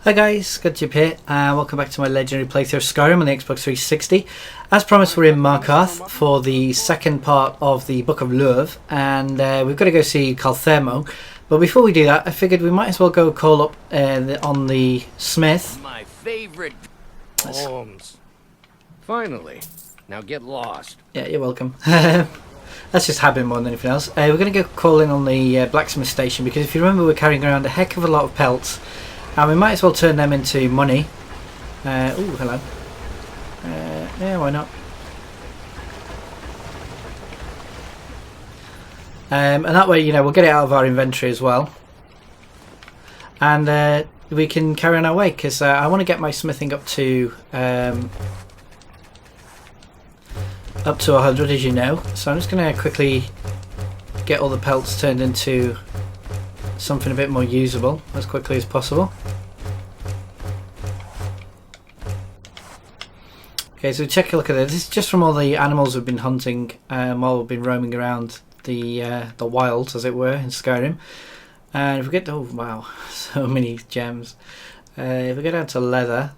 Hi guys, Goodjib here, and welcome back to my legendary playthrough of Skyrim on the Xbox 360. As promised, we're in Markarth for the second part of the Book of Love, and we've got to go see Calcelmo. But before we do that, I figured we might as well go call up on the smith. My favorite homes. Finally. Now get lost. Yeah, you're welcome. That's just habit more than anything else. We're going to go call in on the blacksmith station, because if you remember, we're carrying around a heck of a lot of pelts. And we might as well turn them into money. Oh, hello. Yeah, why not? And that way, you know, we'll get it out of our inventory as well. And we can carry on our way, because I want to get my smithing up to 100, as you know. So I'm just going to quickly get all the pelts turned into something a bit more usable as quickly as possible. Okay, so check a look at this. This is just from all the animals we've been hunting while we've been roaming around the wilds, as it were, in Skyrim. And if we get, oh wow, so many gems. If we go down to leather,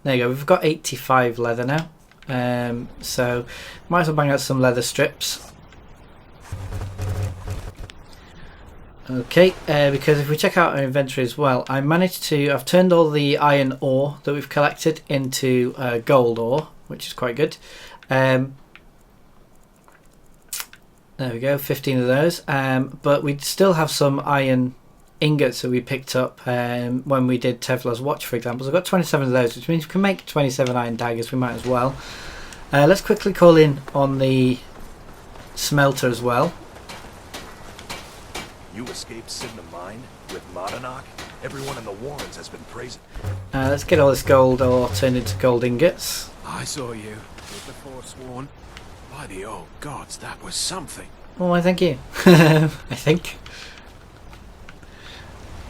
there you go. We've got 85 leather now, so might as well bang out some leather strips. Okay, because if we check out our inventory as well, I've turned all the iron ore that we've collected into gold ore, which is quite good. There we go, 15 of those. But we still have some iron ingots that we picked up when we did Tevlar's watch, for example. So I've got 27 of those, which means we can make 27 iron daggers. We might as well. Let's quickly call in on the smelter as well. You escaped Sigma Mine with Monadnock? Everyone in the Warrens has been praising. Let's get all this gold ore turned into gold ingots. I saw you with the Forsworn. By the old gods, that was something. Oh, I thank you. I think.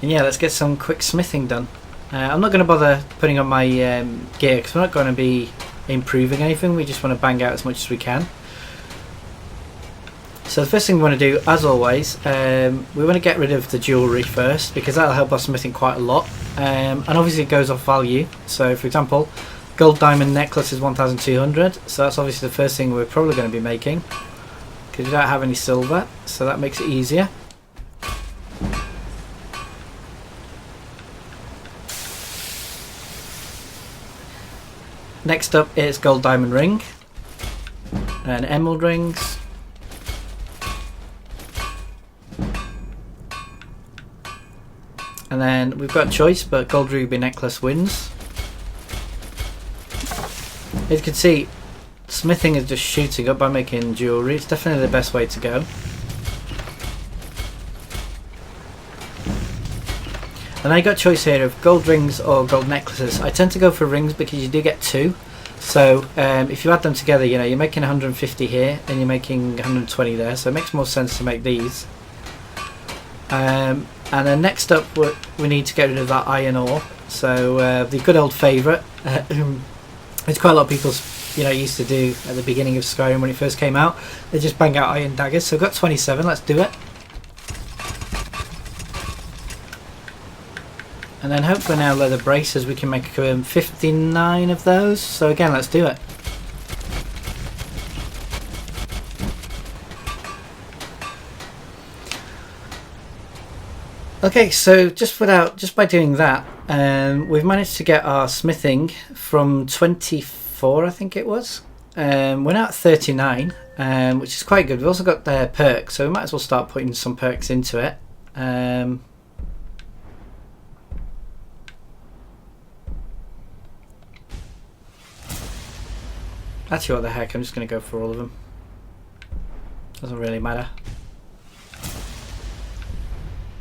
And yeah, let's get some quick smithing done. I'm not going to bother putting on my gear, because we're not going to be improving anything. We just want to bang out as much as we can. So the first thing we want to do, as always, we want to get rid of the jewellery first, because that'll help our smithing quite a lot. And obviously it goes off value. So for example, gold diamond necklace is 1,200. So that's obviously the first thing we're probably going to be making, because we don't have any silver. So that makes it easier. Next up is gold diamond ring and emerald rings. And then we've got a choice, but gold ruby necklace wins. As you can see, smithing is just shooting up by making jewellery. It's definitely the best way to go. And I got a choice here of gold rings or gold necklaces. I tend to go for rings because you do get two. So if you add them together, you know, you're making 150 here and you're making 120 there. So it makes more sense to make these. And then next up, we need to get rid of that iron ore. So the good old favourite, it's quite a lot of people, you know, used to do at the beginning of Skyrim when it first came out. They just bang out iron daggers. So I've got 27. Let's do it. And then hopefully now leather braces, we can make 59 of those. So again, let's do it. Okay, so just by doing that, we've managed to get our smithing from 24, I think it was. We're now at 39, which is quite good. We've also got the perks, so we might as well start putting some perks into it. Actually, what the heck, I'm just going to go for all of them. Doesn't really matter.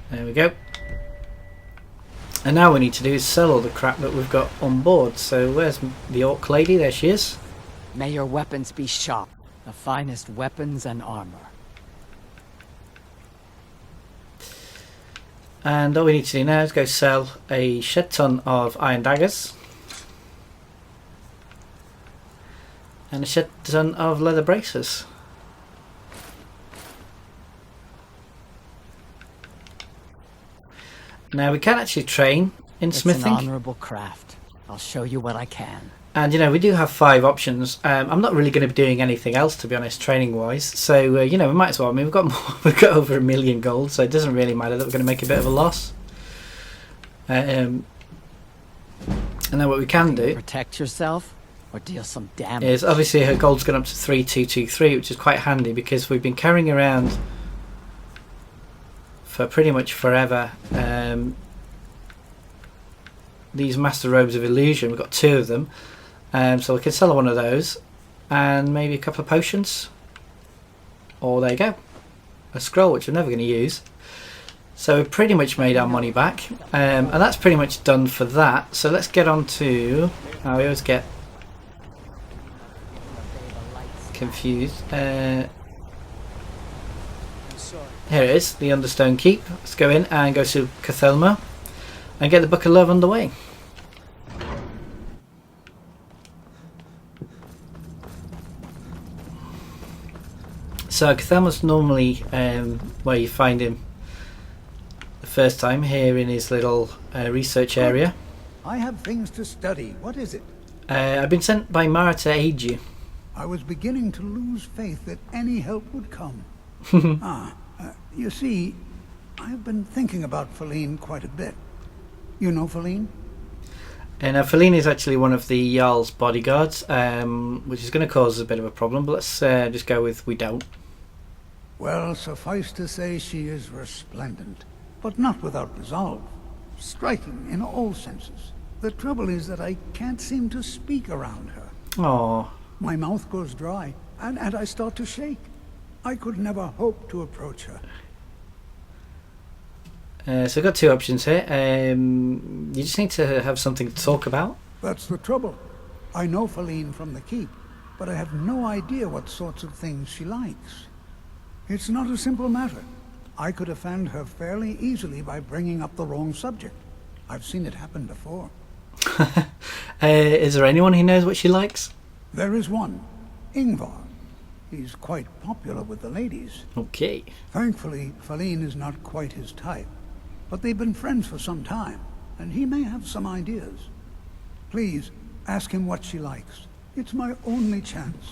There we go. And now we need to do is sell all the crap that we've got on board. So where's the orc lady? There she is. May your weapons be sharp, the finest weapons and armor. And all we need to do now is go sell a shed ton of iron daggers. And a shed ton of leather braces. Now we can actually train in It's smithing. an honorable craft. I'll show you what I can. And you know, we do have 5 options. I'm not really going to be doing anything else, to be honest, training wise. So you know, we might as well. I mean, we've got more, we've got over 1 million gold, so it doesn't really matter that we're going to make a bit of a loss. And then what we can do Protect yourself or deal some damage. is obviously her gold's gone up to 3223, which is quite handy because we've been carrying around for pretty much forever these Master Robes of Illusion. We've got 2 of them. So we can sell one of those and maybe a couple of potions. Or there you go, a scroll, which we're never going to use. So we've pretty much made our money back, and that's pretty much done for that. So let's get on to... we always get confused. Here it is, the Understone Keep. Let's go in and go to Calcelmo and get the Book of Love underway. So Calcelmo's normally where you find him the first time, here in his little research area. I have things to study. What is it? I've been sent by Mara to aid you. I was beginning to lose faith that any help would come. You see, I've been thinking about Faleen quite a bit. You know Faleen? And Faleen is actually one of the Jarl's bodyguards, which is going to cause a bit of a problem, but let's just go with we don't. Well, suffice to say she is resplendent, but not without resolve. Striking in all senses. The trouble is that I can't seem to speak around her. Aww. My mouth goes dry, and I start to shake. I could never hope to approach her. So I've got 2 options here. You just need to have something to talk about. That's the trouble. I know Faleen from the keep, but I have no idea what sorts of things she likes. It's not a simple matter. I could offend her fairly easily by bringing up the wrong subject. I've seen it happen before. Is there anyone who knows what she likes? There is one, Ingvar. He's quite popular with the ladies. Okay. Thankfully, Faleen is not quite his type, but they've been friends for some time, and he may have some ideas. Please, ask him what she likes. It's my only chance.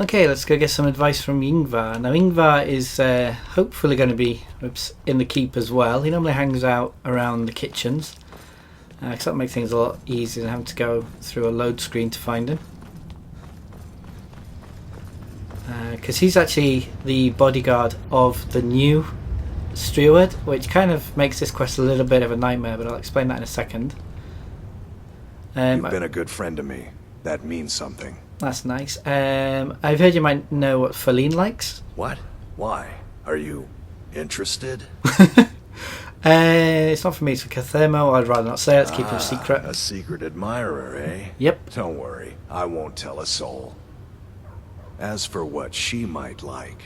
Okay, let's go get some advice from Ingvar. Now Ingvar is hopefully going to be in the keep as well. He normally hangs out around the kitchens, because that makes things a lot easier than having to go through a load screen to find him. Because he's actually the bodyguard of the new steward, which kind of makes this quest a little bit of a nightmare, but I'll explain that in a second. You've been a good friend to me. That means something. That's nice. I've heard you might know what Faleen likes. What? Why? Are you interested? It's not for me, it's for Calcelmo. I'd rather not say. Let's keep it a secret. A secret admirer, eh? Yep. Don't worry, I won't tell a soul. As for what she might like,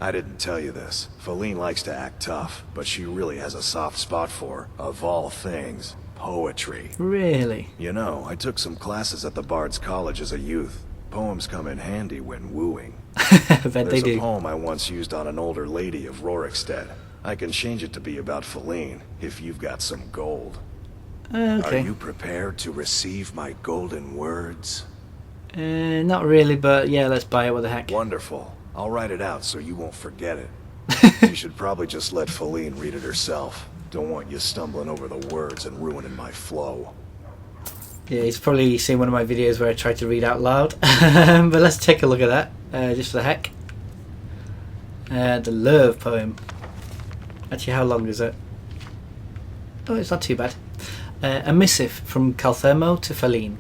I didn't tell you this. Faleen likes to act tough, but she really has a soft spot for, of all things, poetry. Really? You know, I took some classes at the Bard's College as a youth. Poems come in handy when wooing. I bet they There's a do. poem I once used on an older lady of Rorikstead. I can change it to be about Faleen, if you've got some gold. Okay. Are you prepared to receive my golden words? Not really, but yeah, let's buy it. What the heck? Wonderful. I'll write it out so you won't forget it. You should probably just let Faleen read it herself. Don't want you stumbling over the words and ruining my flow. Yeah, he's probably seen one of my videos where I tried to read out loud. But let's take a look at that, just for the heck. The love poem. Actually, how long is it? Oh, it's not too bad. A missive from Calcelmo to Faleen.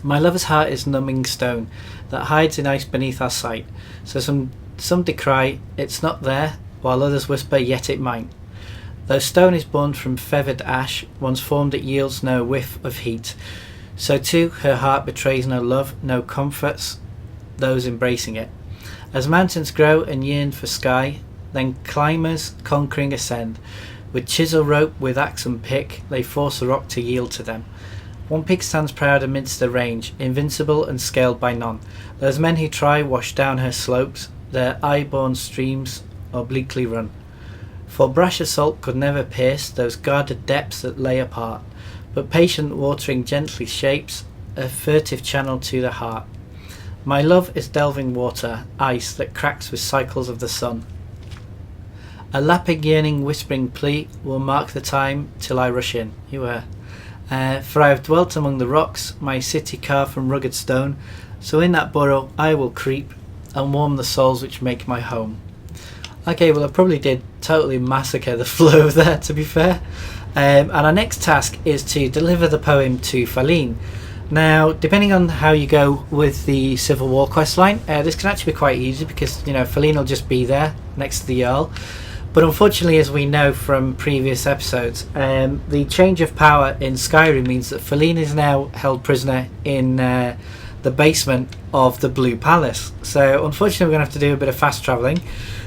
My lover's heart is numbing stone that hides in ice beneath our sight. So some decry it's not there, while others whisper yet it might. Though stone is born from feathered ash, once formed it yields no whiff of heat. So too her heart betrays no love, no comforts those embracing it. As mountains grow and yearn for sky, then climbers conquering ascend. With chisel rope, with axe and pick, they force a rock to yield to them. One peak stands proud amidst the range, invincible and scaled by none. Those men who try wash down her slopes, their eye-born streams obliquely run. For brash assault could never pierce those guarded depths that lay apart, but patient watering gently shapes a furtive channel to the heart. My love is delving water, ice that cracks with cycles of the sun. A lapping, yearning, whispering plea will mark the time till I rush in. You were. For I have dwelt among the rocks, my city carved from rugged stone, so in that burrow I will creep and warm the souls which make my home. Okay, well I probably did totally massacre the flow there, to be fair. And our next task is to deliver the poem to Faleen. Now, depending on how you go with the Civil War questline, this can actually be quite easy because, you know, Faleen will just be there next to the Jarl. But unfortunately, as we know from previous episodes, the change of power in Skyrim means that Faleen is now held prisoner in the basement of the Blue Palace. So unfortunately, we're going to have to do a bit of fast travelling.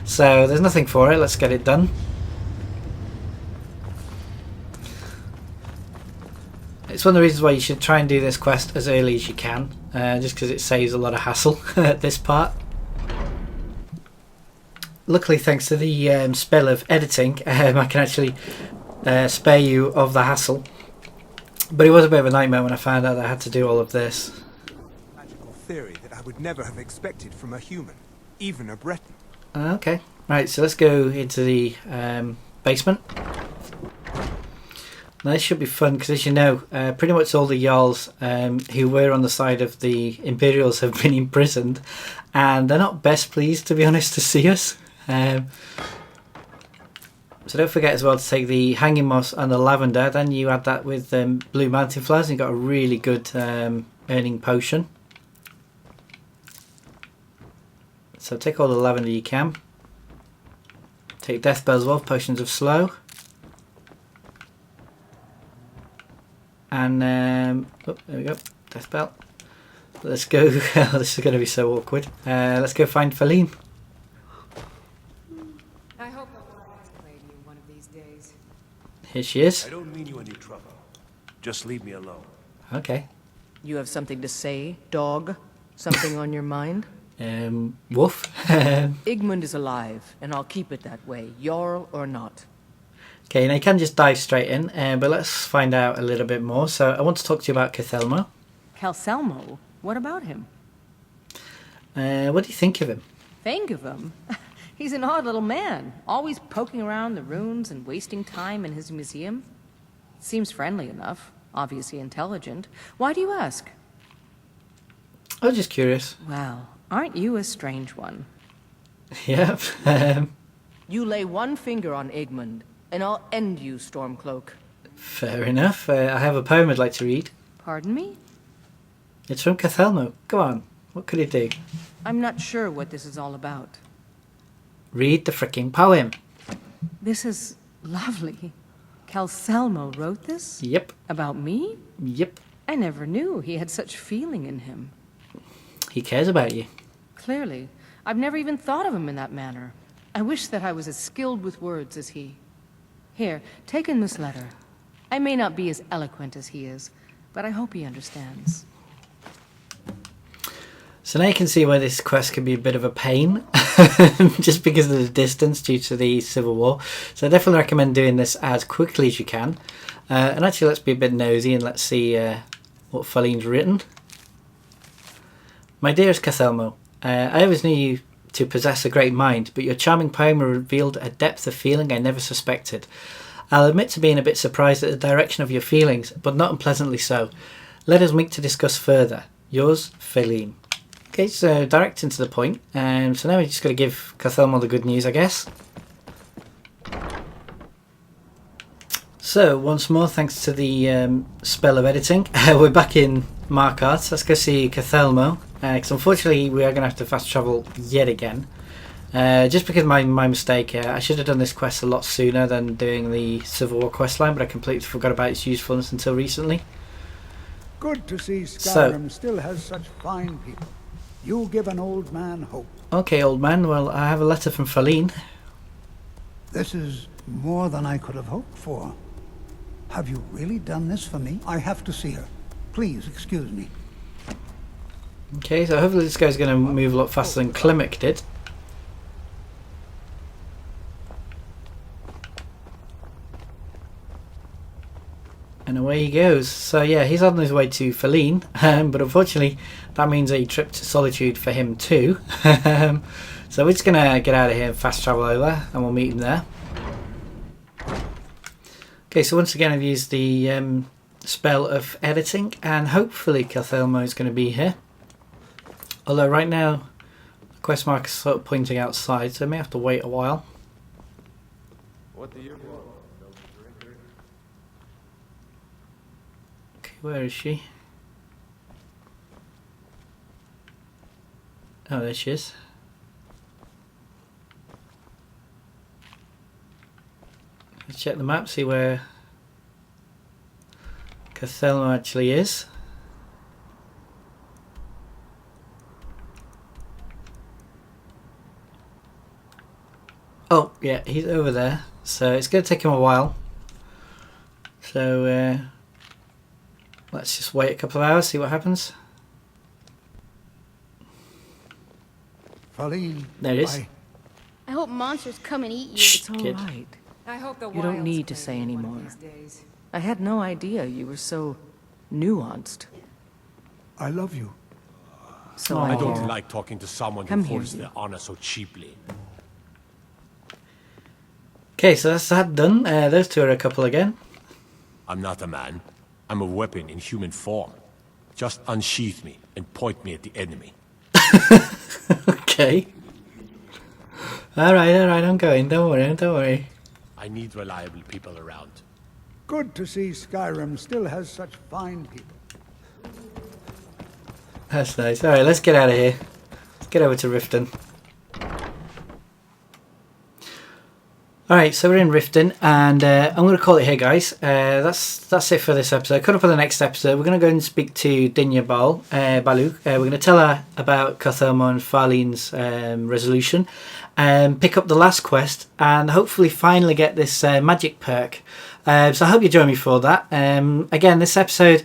So there's nothing for it. Let's get it done. It's one of the reasons why you should try and do this quest as early as you can, just because it saves a lot of hassle at this part. Luckily, thanks to the spell of editing, I can actually spare you of the hassle. But it was a bit of a nightmare when I found out I had to do all of this. Magical theory that I would never have expected from a human, even a Breton. Okay, right, so let's go into the basement. Now this should be fun because, as you know, pretty much all the Jarls who were on the side of the Imperials have been imprisoned, and they're not best pleased, to be honest, to see us. So don't forget as well to take the hanging moss and the lavender. Then you add that with blue mountain flowers and you've got a really good earning potion. So take all the lavender you can. Take death bell as well, potions of slow. And oh, there we go, death bell. Let's go. This is going to be so awkward. Let's go find Faleen. I hope I'll play you one of these days. Here she is. I don't mean you any trouble. Just leave me alone. Okay. You have something to say, dog? Something on your mind? Woof. Igmund is alive, and I'll keep it that way, Jarl or not. Okay, now you can just dive straight in, but let's find out a little bit more. So I want to talk to you about Calcelmo. Calcelmo? What about him? What do you think of him? Think of him? He's an odd little man, always poking around the ruins and wasting time in his museum. Seems friendly enough, obviously intelligent. Why do you ask? I was just curious. Well, aren't you a strange one? Yep. You lay one finger on Igmund, and I'll end you, Stormcloak. Fair enough. I have a poem I'd like to read. Pardon me? It's from Calcelmo. Go on. What could it do? I'm not sure what this is all about. Read the fricking poem. This is lovely. Calcelmo wrote this? Yep. About me? Yep. I never knew he had such feeling in him. He cares about you. Clearly. I've never even thought of him in that manner. I wish that I was as skilled with words as he. Here, take in this letter. I may not be as eloquent as he is, but I hope he understands. So now you can see why this quest can be a bit of a pain, just because of the distance due to the Civil War. So I definitely recommend doing this as quickly as you can. And actually, let's be a bit nosy and let's see what Faleen's written. My dearest Calcelmo, I always knew you to possess a great mind, but your charming poem revealed a depth of feeling I never suspected. I'll admit to being a bit surprised at the direction of your feelings, but not unpleasantly so. Let us meet to discuss further. Yours, Faleen. Okay, so direct into the point. So now we just got to give Calcelmo the good news, I guess. So, once more, thanks to the spell of editing, we're back in Markarth. Let's go see Calcelmo. Because unfortunately we are going to have to fast travel yet again. Just because my mistake. I should have done this quest a lot sooner than doing the Civil War questline, but I completely forgot about its usefulness until recently. Good to see Skyrim still has such fine people. You give an old man hope. Okay, old man. Well, I have a letter from Faleen. This is more than I could have hoped for. Have you really done this for me? I have to see her. Please excuse me. Okay, so hopefully this guy's going to move a lot faster than Klimek did. away he goes. So yeah, he's on his way to Faleen, but unfortunately that means a trip to Solitude for him too. So we're just going to get out of here and fast travel over, and we'll meet him there. Okay, so once again I've used the spell of editing, and hopefully Calcelmo is going to be here. Although right now the quest mark is sort of pointing outside, so I may have to wait a while. What do you want? Okay, where is she? Oh, there she is. Let's check the map, see where Calcelmo actually is. Oh, yeah, he's over there. So it's going to take him a while. So let's just wait a couple of hours, see what happens. Faleen, There it is. I hope monsters come and eat you. Shh, It's all kid. right. I hope the You don't wilds need to claim say you any one of more. these days. I had no idea you were so nuanced. I love you. So Aw. I I don't hear. like talking to someone Come who here, forces you. their honor so cheaply. Okay, so that's that done. Those two are a couple again. I'm not a man. I'm a weapon in human form. Just unsheath me and point me at the enemy. Okay. Alright, I'm going. Don't worry. I need reliable people around. Good to see Skyrim still has such fine people. That's nice. Alright, let's get out of here. Let's get over to Riften. Alright, so we're in Riften, and I'm going to call it here, guys. That's it for this episode. Coming up on the next episode, we're going to go and speak to Dinya Balu. We're going to tell her about Calcelmo and Faleen's resolution, and pick up the last quest, and hopefully finally get this magic perk. So I hope you join me for that. Again, this episode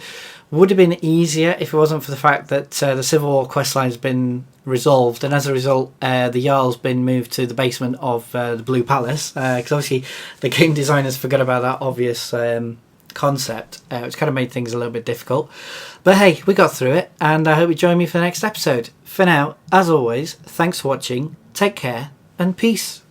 would have been easier if it wasn't for the fact that the Civil War questline has been resolved, and as a result the Jarl's been moved to the basement of the Blue Palace, because obviously the game designers forgot about that obvious concept, which kind of made things a little bit difficult. But hey, we got through it, and I hope you join me for the next episode. For now, as always, thanks for watching, take care, and peace.